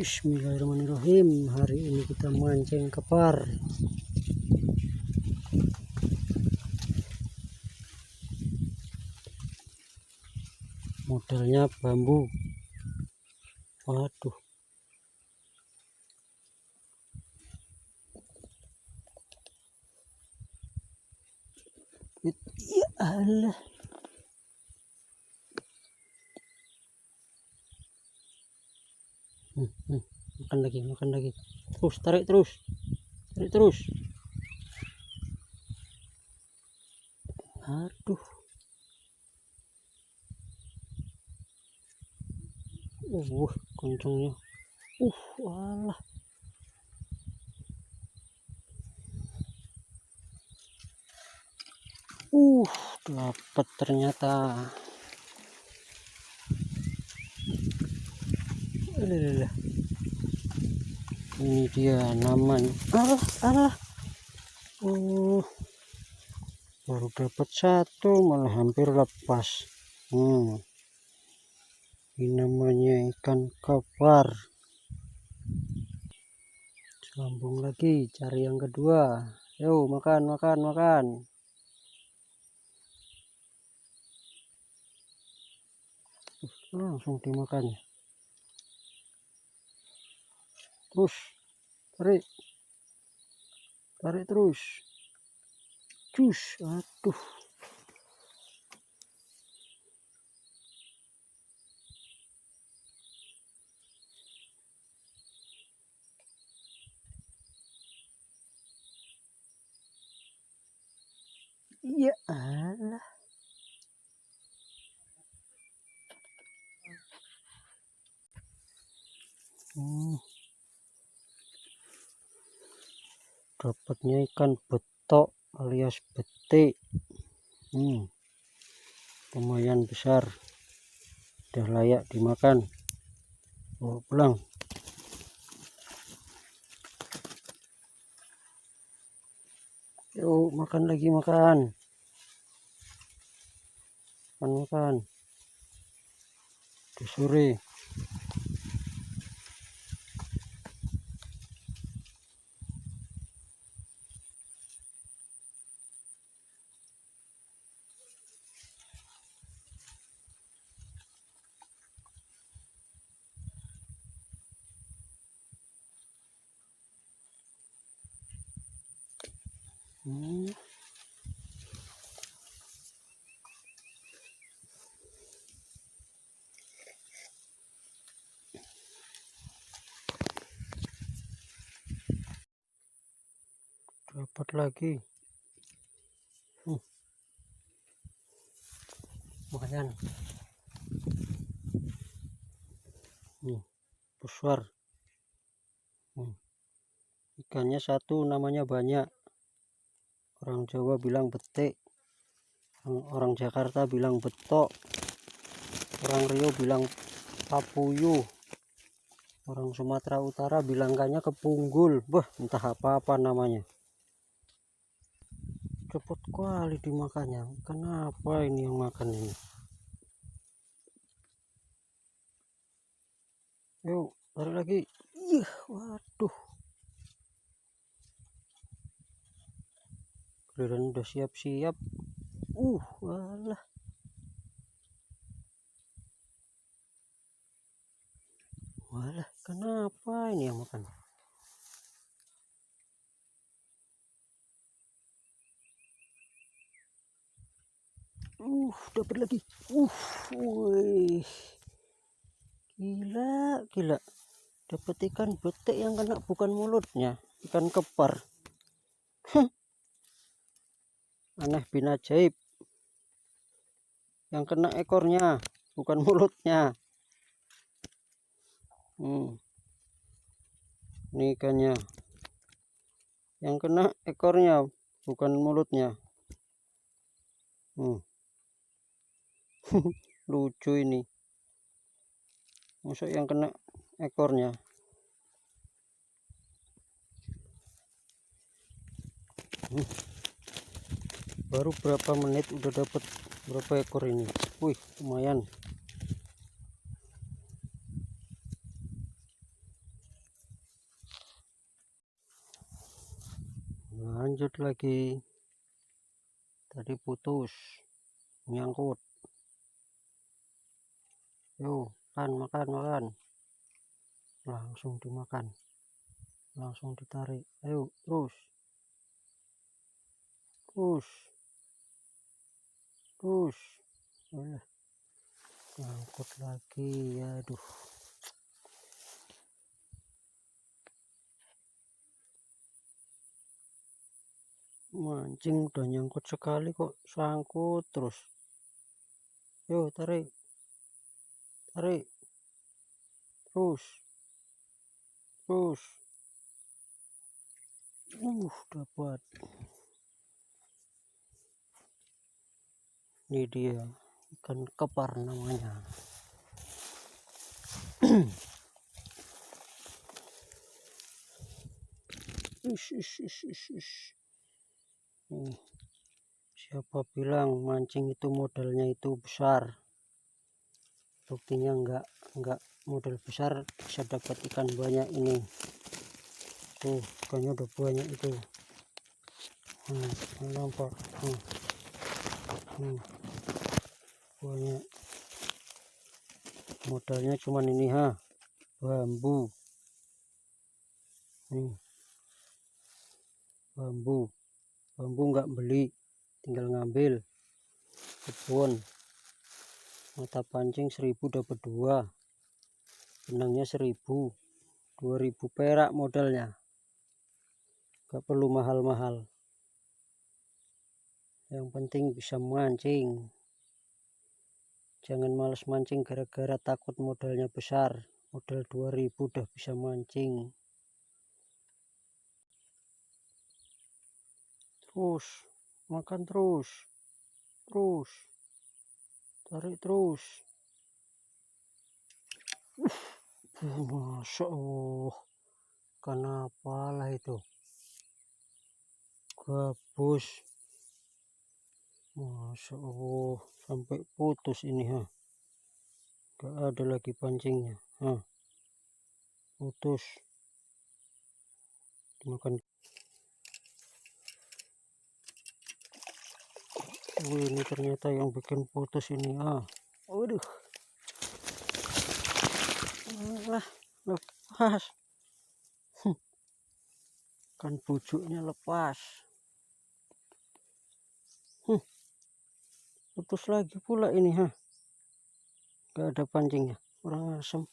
Bismillahirrahmanirrahim. Hari ini kita mancing kepar. Modalnya bambu. Waduh. Ya Allah. Makan lagi. Terus, tarik terus. Aduh. Kencangnya. Walah. Dapat ternyata. Ini dia namanya. Alah. Baru dapat satu malah hampir lepas. Ini namanya ikan kepar. Sambung lagi, cari yang kedua. Yuk, makan. Langsung dimakannya. Terus, tarik terus. Cus, aduh. Ya Allah. Dapatnya ikan betok alias betik. Lumayan besar, udah layak dimakan. Pulang. Yuk, makan lagi. Makan. Di sore. Dapat lagi. Lumayan. Besar. Ikannya satu, namanya banyak. Orang Jawa bilang betik, orang Jakarta bilang betok, orang Riau bilang papuyu, orang Sumatera Utara bilangkannya kepunggul. Entah apa namanya. Cepet kali dimakannya. Kenapa ini yang makan ini? Yuk, tarik lagi. Waduh. Giliran udah siap-siap. Walah. Kenapa ini yang makan? Dapat lagi. Wih. Gila. Dapat ikan betik yang kena bukan mulutnya, ikan kepar. Aneh bin ajaib. Yang kena ekornya, bukan mulutnya. Ini ikannya. Yang kena ekornya, bukan mulutnya. Lucu ini. Masuk yang kena ekornya. Baru berapa menit udah dapat berapa ekor ini. Wih, lumayan. Lanjut lagi. Tadi putus, nyangkut. Yuk, makan. Langsung dimakan, langsung ditarik. Ayo, terus. Nyangkut lagi. Aduh. Mancing udah nyangkut sekali kok sangkut terus. Yuk, tarik. Terus. Dapat. Ini dia ikan kepar namanya. Siapa bilang mancing itu modalnya itu besar? Buktinya enggak modal besar bisa dapat ikan banyak ini. Tuh, ikannya udah banyak itu. Nampak. Banyak. Modalnya cuman ini bambu. Bambu nggak beli, tinggal ngambil kebun. Mata pancing 1000 dapat 2, benangnya 1000, 2000 perak modalnya. Gak perlu mahal-mahal, yang penting bisa mancing. Jangan males mancing gara-gara takut modalnya besar. Modal 2000 udah bisa mancing. Terus makan, terus tarik terus. Masya Allah, kenapa lah itu gabus. Masya Allah, sampai putus ini gak ada lagi pancingnya. Putus dimakan. Ini ternyata yang bikin putus ini. Waduh, lepas. Kan bujuknya lepas. Putus lagi pula ini. Gak ada pancingnya, kurang asem.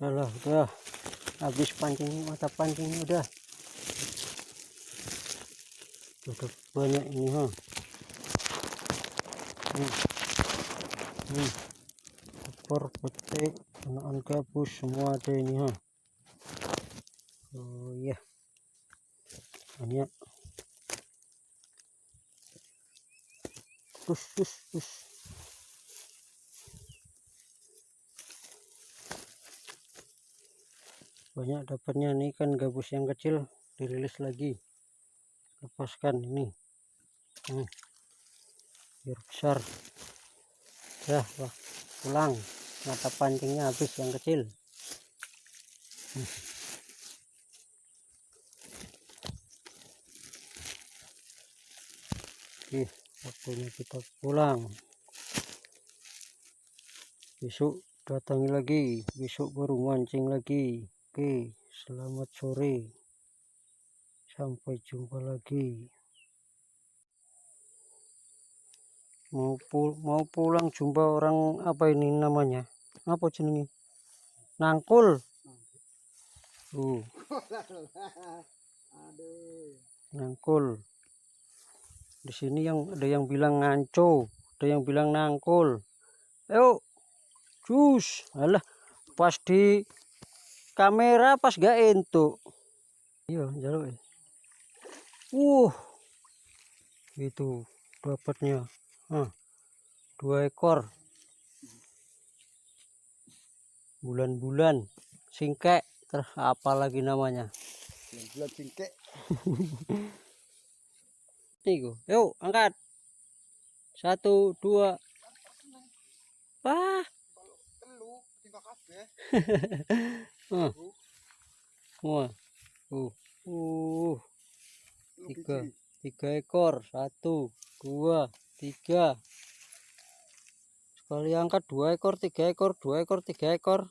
Udah habis pancing, mata pancingnya udah banyak ini. Ekor petik, anakan gabus, semua ada ini. Oh iya, banyak. Terus. Banyak dapatnya nih kan gabus yang kecil, dirilis lagi. Lepaskan ini. Biar besar. Ya, pulang. Mata pancingnya habis yang kecil. Oke, waktunya kita pulang. Besok datangi lagi, besok baru mancing lagi. Oke, selamat sore. Sampai jumpa lagi. Mau pulang jumpa orang apa ini namanya? Apa jenenge? Nangkul. Nangkul. Di sini ada yang bilang nganco, ada yang bilang nangkul. Ayo, jus. Alah, pas di kamera pas gak entuk. Iya, jaluk. Itu dapatnya. 2 ekor. Bulan-bulan singkek, terus apa lagi namanya? Bulan singkek. Nih, yuk angkat. 1, 2. Wah. Wah, tiga ekor, 1, 2, 3. Sekali angkat 2 ekor, 3 ekor, 2 ekor, 3 ekor.